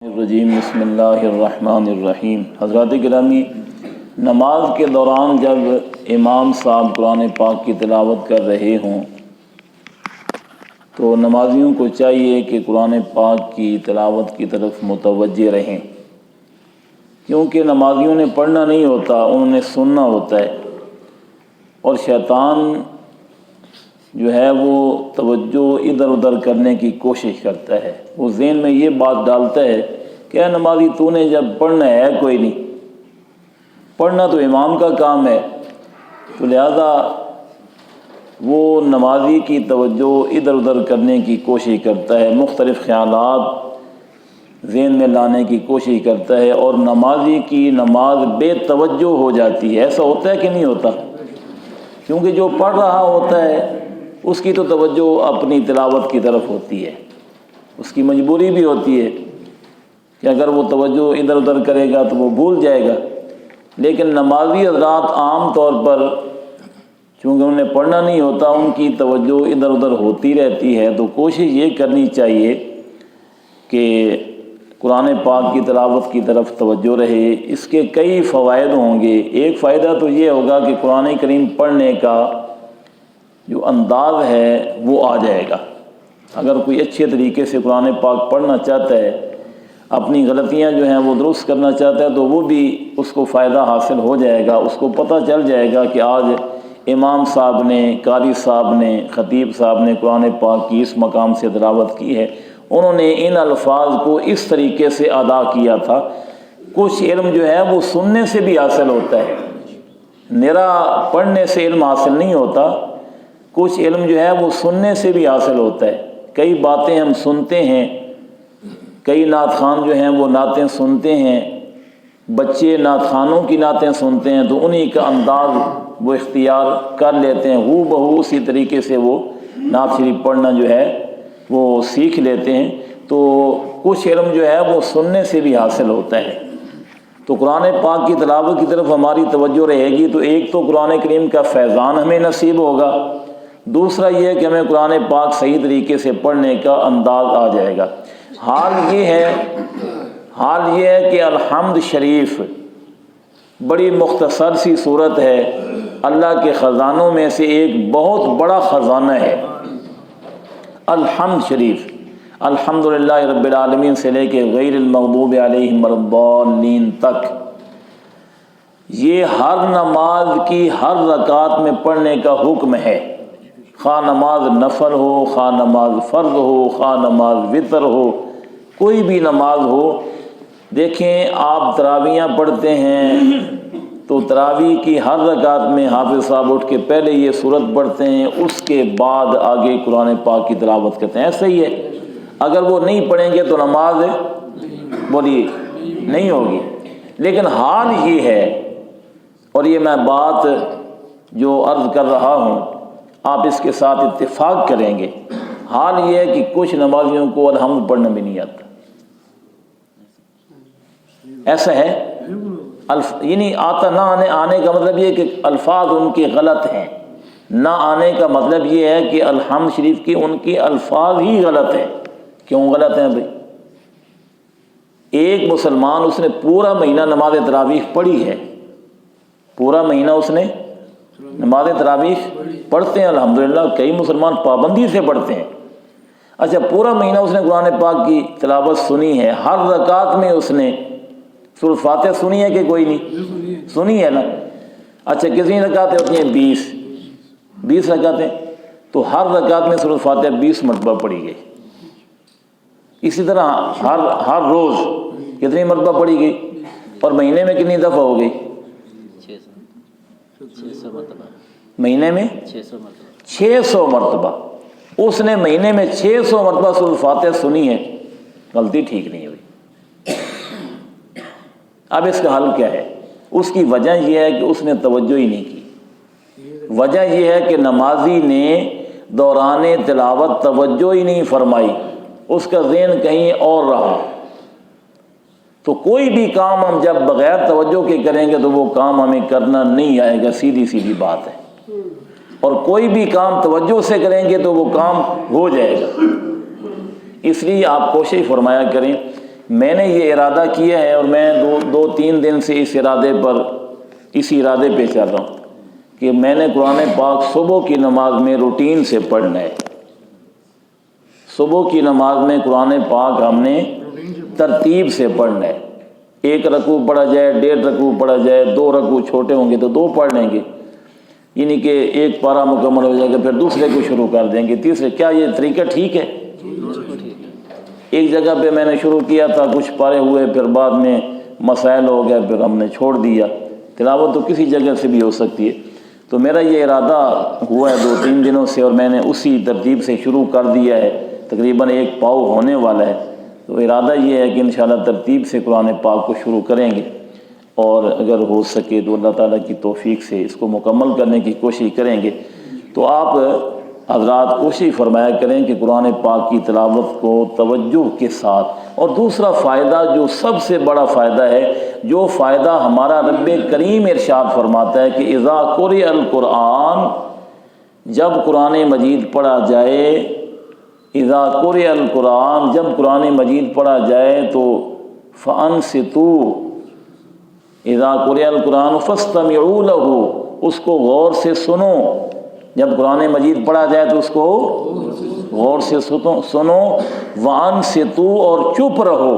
الرجیم بسم اللہ الرحمن الرحیم۔ حضرات گرامی، نماز کے دوران جب امام صاحب قرآن پاک کی تلاوت کر رہے ہوں تو نمازیوں کو چاہیے کہ قرآن پاک کی تلاوت کی طرف متوجہ رہیں، کیونکہ نمازیوں نے پڑھنا نہیں ہوتا، انہوں نے سننا ہوتا ہے، اور شیطان جو ہے وہ توجہ ادھر ادھر کرنے کی کوشش کرتا ہے۔ وہ ذہن میں یہ بات ڈالتا ہے کہ اے نمازی، تو نے جب پڑھنا ہے کوئی نہیں، پڑھنا تو امام کا کام ہے، تو لہذا وہ نمازی کی توجہ ادھر ادھر کرنے کی کوشش کرتا ہے، مختلف خیالات ذہن میں لانے کی کوشش کرتا ہے، اور نمازی کی نماز بے توجہ ہو جاتی ہے۔ ایسا ہوتا ہے کہ نہیں ہوتا؟ کیونکہ جو پڑھ رہا ہوتا ہے اس کی تو توجہ اپنی تلاوت کی طرف ہوتی ہے، اس کی مجبوری بھی ہوتی ہے کہ اگر وہ توجہ ادھر ادھر کرے گا تو وہ بھول جائے گا۔ لیکن نمازی حضرات عام طور پر چونکہ انہیں پڑھنا نہیں ہوتا، ان کی توجہ ادھر ادھر ہوتی رہتی ہے، تو کوشش یہ کرنی چاہیے کہ قرآن پاک کی تلاوت کی طرف توجہ رہے۔ اس کے کئی فوائد ہوں گے۔ ایک فائدہ تو یہ ہوگا کہ قرآن کریم پڑھنے کا جو انداز ہے وہ آ جائے گا۔ اگر کوئی اچھے طریقے سے قرآن پاک پڑھنا چاہتا ہے، اپنی غلطیاں جو ہیں وہ درست کرنا چاہتا ہے، تو وہ بھی اس کو فائدہ حاصل ہو جائے گا۔ اس کو پتہ چل جائے گا کہ آج امام صاحب نے، قاری صاحب نے، خطیب صاحب نے قرآن پاک کی اس مقام سے تلاوت کی ہے، انہوں نے ان الفاظ کو اس طریقے سے ادا کیا تھا۔ کچھ علم جو ہے وہ سننے سے بھی حاصل ہوتا ہے، میرا پڑھنے سے علم حاصل نہیں ہوتا، کچھ علم جو ہے وہ سننے سے بھی حاصل ہوتا ہے۔ کئی باتیں ہم سنتے ہیں، کئی نعت خوان جو ہیں وہ نعتیں سنتے ہیں، بچے نعت خوانوں کی نعتیں سنتے ہیں، تو انہی کا انداز وہ اختیار کر لیتے ہیں، ہو بہو اسی طریقے سے وہ نعت شریف پڑھنا جو ہے وہ سیکھ لیتے ہیں۔ تو کچھ علم جو ہے وہ سننے سے بھی حاصل ہوتا ہے۔ تو قرآن پاک کی تلاوت کی طرف ہماری توجہ رہے گی تو ایک تو قرآن کریم کا فیضان ہمیں نصیب ہوگا، دوسرا یہ کہ ہمیں قرآن پاک صحیح طریقے سے پڑھنے کا انداز آ جائے گا۔ حال یہ ہے کہ الحمد شریف بڑی مختصر سی صورت ہے، اللہ کے خزانوں میں سے ایک بہت بڑا خزانہ ہے الحمد شریف۔ الحمدللہ رب العالمین سے لے کے غیر المغضوب علیہم ولا الضالین تک، یہ ہر نماز کی ہر رکعت میں پڑھنے کا حکم ہے، خواہ نماز نفل ہو، خواہ نماز فرض ہو، خواہ نماز وتر ہو، کوئی بھی نماز ہو۔ دیکھیں، آپ تراویحاں پڑھتے ہیں تو تراویح کی ہر رکعت میں حافظ صاحب اٹھ کے پہلے یہ سورت پڑھتے ہیں، اس کے بعد آگے قرآن پاک کی تلاوت کرتے ہیں، ایسا ہی ہے۔ اگر وہ نہیں پڑھیں گے تو نماز بولیے نہیں ہوگی۔ لیکن حال یہ ہے، اور یہ میں بات جو عرض کر رہا ہوں آپ اس کے ساتھ اتفاق کریں گے، حال یہ ہے کہ کچھ نمازیوں کو الحمد پڑھنا بھی نہیں آتا۔ ایسا ہے، یعنی آتا نہ آنے کا مطلب یہ ہے کہ الفاظ ان کے غلط ہیں، نہ آنے کا مطلب یہ ہے کہ الحمد شریف کی ان کے الفاظ ہی غلط ہیں۔ کیوں غلط ہیں بھائی؟ ایک مسلمان اس نے پورا مہینہ نماز تراویح پڑھی ہے، پورا مہینہ اس نے نماز تراویح پڑھتے ہیں، الحمدللہ کئی مسلمان پابندی سے پڑھتے ہیں۔ اچھا، پورا مہینہ اس نے قرآن پاک کی تلاوت سنی ہے، ہر رکعت میں اس نے سورۃ فاتحہ سنی ہے کہ کوئی نہیں سنی ہے نا؟ اچھا، کتنی رکعتیں ہوتی ہیں؟ 20 رکعتیں، تو ہر رکعت میں سورۃ فاتحہ 20 مرتبہ پڑھی گئی۔ اسی طرح ہر روز کتنی مرتبہ پڑھی گئی، اور مہینے میں کتنی دفعہ ہو گئی؟ 600 مرتبہ، مہینے میں 600 مرتبہ۔ اس نے مہینے میں 600 مرتبہ سورۃ فاتحہ سنی ہے، غلطی ٹھیک نہیں ہوئی۔ اب اس کا حل کیا ہے؟ اس کی وجہ یہ ہے کہ اس نے توجہ ہی نہیں کی۔ وجہ یہ ہے کہ نمازی نے دوران تلاوت توجہ ہی نہیں فرمائی، اس کا ذہن کہیں اور رہا۔ تو کوئی بھی کام ہم جب بغیر توجہ کے کریں گے تو وہ کام ہمیں کرنا نہیں آئے گا، سیدھی بات ہے۔ اور کوئی بھی کام توجہ سے کریں گے تو وہ کام ہو جائے گا۔ اس لیے آپ کوشش فرمایا کریں میں نے یہ ارادہ کیا ہے اور میں دو تین دن سے اسی ارادے پہ چل رہا ہوں کہ میں نے قرآن پاک صبح کی نماز میں روٹین سے پڑھنا ہے۔ صبح کی نماز میں قرآن پاک ہم نے ترتیب سے پڑھنا ہے۔ 1 رکوع پڑھا جائے، 1.5 رکوع پڑھا جائے، 2 رکوع چھوٹے ہوں گے تو 2 پڑھ لیں گے، یعنی کہ 1 پارہ مکمل ہو جائے گا، پھر دوسرے کو شروع کر دیں گے، تیسرے۔ کیا یہ طریقہ ٹھیک ہے؟ ایک جگہ پہ میں نے شروع کیا تھا، کچھ پارے ہوئے، پھر بعد میں مسائل ہو گئے، پھر ہم نے چھوڑ دیا۔ تلاوت تو کسی جگہ سے بھی ہو سکتی ہے۔ تو میرا یہ ارادہ ہوا ہے 2-3 دنوں سے، اور میں نے اسی ترتیب سے شروع کر دیا ہے، تقریباً 1 پاؤ ہونے والا ہے۔ تو ارادہ یہ ہے کہ انشاءاللہ ترتیب سے قرآن پاک کو شروع کریں گے، اور اگر ہو سکے تو اللہ تعالیٰ کی توفیق سے اس کو مکمل کرنے کی کوشش کریں گے۔ تو آپ حضرات کوشش فرمایا کریں کہ قرآن پاک کی تلاوت کو توجہ کے ساتھ۔ اور دوسرا فائدہ، جو سب سے بڑا فائدہ ہے، جو فائدہ ہمارا رب کریم ارشاد فرماتا ہے کہ اذا قرئ القرآن، جب قرآن مجید پڑھا جائے، اذا قرئ القرآن، جب قرآن مجید پڑھا جائے تو فانصتوا، اذا قرئ القرآن فاستمعوا له، اس کو غور سے سنو۔ جب قرآن مجید پڑھا جائے تو اس کو غور سے سنو، وانصتوا، اور چپ رہو۔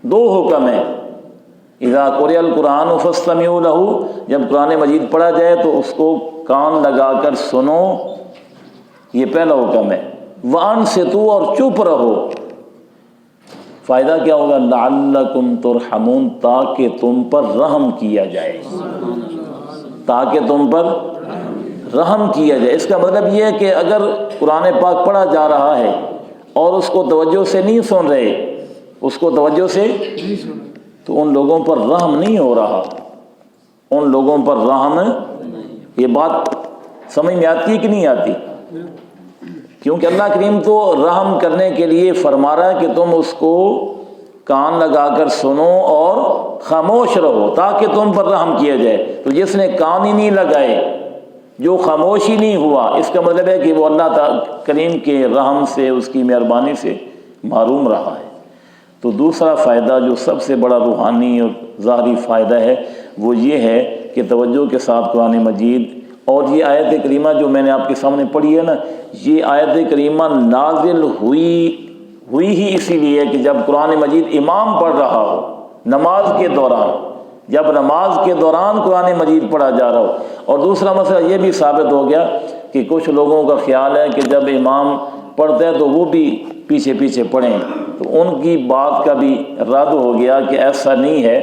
2 حکم ہیں، اذا قرئ القرآن فاستمعوا له، جب قرآن مجید پڑھا جائے تو اس کو کان لگا کر سنو، یہ پہلا حکم ہے۔ وانصتوا، اور چپ رہو۔ فائدہ کیا ہوگا؟ لعلکم ترحمون، تاکہ تم پر رحم کیا جائے، تاکہ تم پر رحم کیا جائے۔ اس کا مطلب یہ ہے کہ اگر قرآن پاک پڑھا جا رہا ہے اور اس کو توجہ سے نہیں سن رہے، اس کو توجہ سے، تو ان لوگوں پر رحم نہیں ہو رہا، ان لوگوں پر رحم۔ یہ بات سمجھ میں آتی ہے کہ نہیں آتی؟ کیونکہ اللہ کریم تو رحم کرنے کے لیے فرما رہا ہے کہ تم اس کو کان لگا کر سنو اور خاموش رہو تاکہ تم پر رحم کیا جائے۔ تو جس نے کان ہی نہیں لگائے، جو خاموش ہی نہیں ہوا، اس کا مطلب ہے کہ وہ اللہ کریم کے رحم سے، اس کی مہربانی سے محروم رہا ہے۔ تو دوسرا فائدہ جو سب سے بڑا روحانی اور ظاہری فائدہ ہے وہ یہ ہے کہ توجہ کے ساتھ قرآن مجید، اور یہ آیت کریمہ جو میں نے آپ کے سامنے پڑھی ہے نا، یہ آیت کریمہ نازل ہوئی ہی اسی لیے کہ جب قرآن مجید امام پڑھ رہا ہو نماز کے دوران، جب نماز کے دوران قرآن مجید پڑھا جا رہا ہو۔ اور دوسرا مسئلہ یہ بھی ثابت ہو گیا کہ کچھ لوگوں کا خیال ہے کہ جب امام پڑھتا ہے تو وہ بھی پیچھے پیچھے پڑھیں، تو ان کی بات کا بھی رد ہو گیا کہ ایسا نہیں ہے۔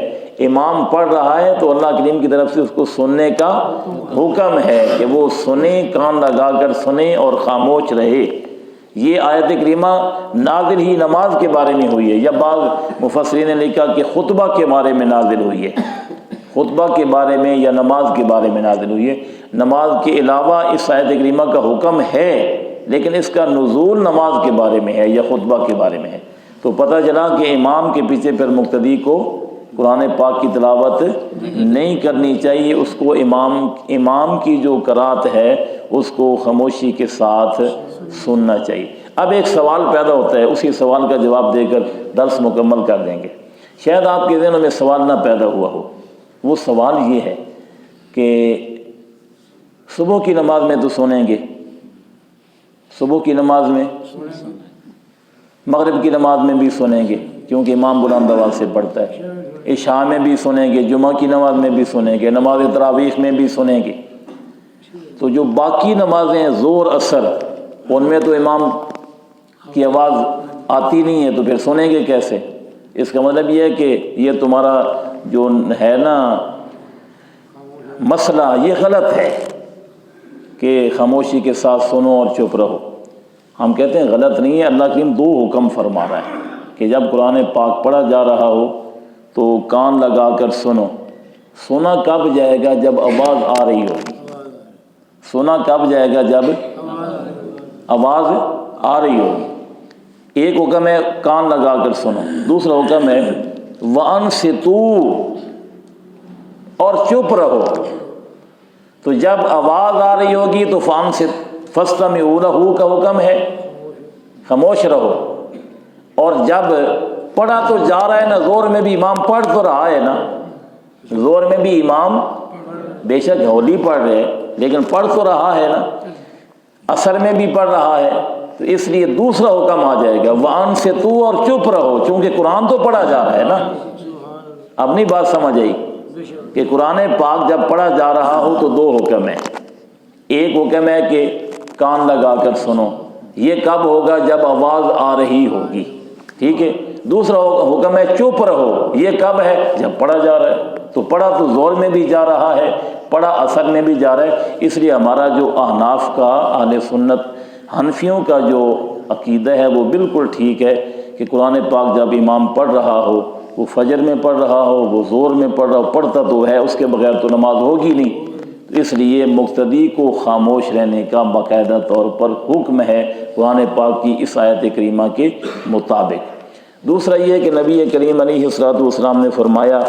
امام پڑھ رہا ہے تو اللہ کریم کی طرف سے اس کو سننے کا حکم ہے کہ وہ سنیں، کان لگا کر سنیں اور خاموش رہے۔ یہ آیت کریمہ نازل ہی نماز کے بارے میں ہوئی ہے، یا بعض مفسرین نے لکھا کہ خطبہ کے بارے میں نازل ہوئی ہے، خطبہ کے بارے میں یا نماز کے بارے میں نازل ہوئی ہے۔ نماز کے علاوہ اس آیت کریمہ کا حکم ہے، لیکن اس کا نزول نماز کے بارے میں ہے یا خطبہ کے بارے میں ہے۔ تو پتہ چلا کہ امام کے پیچھے پھر مقتدی کو قرآن پاک کی تلاوت نہیں کرنی چاہیے، اس کو امام کی جو قرات ہے اس کو خاموشی کے ساتھ سننا چاہیے۔ اب ایک سوال پیدا ہوتا ہے، اسی سوال کا جواب دے کر درس مکمل کر دیں گے۔ شاید آپ کے ذہنوں میں سوال نہ پیدا ہوا ہو، وہ سوال یہ ہے کہ صبح کی نماز میں تو سنیں گے، صبح کی نماز میں، مغرب کی نماز میں بھی سنیں گے کیونکہ امام بلند آواز سے پڑھتا ہے، عشاء میں بھی سنیں گے، جمعہ کی نماز میں بھی سنیں گے، نماز تراویح میں بھی سنیں گے۔ تو جو باقی نمازیں ظہر عصر، ان میں تو امام کی آواز آتی نہیں ہے، تو پھر سنیں گے کیسے؟ اس کا مطلب یہ ہے کہ یہ تمہارا جو ہے نا مسئلہ، یہ غلط ہے کہ خاموشی کے ساتھ سنو اور چپ رہو۔ ہم کہتے ہیں غلط نہیں ہے، اللہ کریم 2 حکم فرما رہا ہے کہ جب قرآن پاک پڑھا جا رہا ہو تو کان لگا کر سنو۔ سنا کب جائے گا؟ جب آواز آ رہی ہوگی۔ سنا کب جائے گا؟ جب آواز آ رہی ہوگی۔ ایک حکم ہے کان لگا کر سنو، دوسرا حکم ہے وانصتوا، اور چپ رہو۔ تو جب آواز آ رہی ہوگی تو فاستمعوا لہ کا حکم ہے، خاموش رہو، اور جب پڑھا تو جا رہا ہے نا، زور میں بھی امام پڑھ تو رہا ہے نا، زور میں بھی امام بے شک ہولی پڑھ رہے لیکن پڑھ تو رہا ہے نا، اثر میں بھی پڑھ رہا ہے، تو اس لیے دوسرا حکم آ جائے گا وَأَنصِتُوا، اور چپ رہو، چونکہ قرآن تو پڑھا جا رہا ہے نا۔ اپنی بات سمجھ آئی کہ قرآن پاک جب پڑھا جا رہا ہو تو دو حکم ہیں، ایک حکم ہے کہ کان لگا کر سنو، یہ کب ہوگا؟ جب آواز آ رہی ہوگی، ٹھیک ہے۔ دوسرا حکم ہے چپ رہو، یہ کب ہے؟ جب پڑھا جا رہا ہے۔ تو پڑھا تو زور میں بھی جا رہا ہے، پڑھا اثر میں بھی جا رہا ہے، اس لیے ہمارا جو احناف کا، اہل سنت حنفیوں کا جو عقیدہ ہے وہ بالکل ٹھیک ہے کہ قرآن پاک جب امام پڑھ رہا ہو، وہ فجر میں پڑھ رہا ہو، وہ زور میں پڑھ رہا ہو، پڑھتا تو ہے، اس کے بغیر تو نماز ہوگی نہیں، اس لیے مقتدی کو خاموش رہنے کا باقاعدہ طور پر حکم ہے قرآن پاک کی اس آیت کریمہ کے مطابق۔ دوسرا یہ کہ نبی کریم علیہ الصلوۃ والسلام نے فرمایا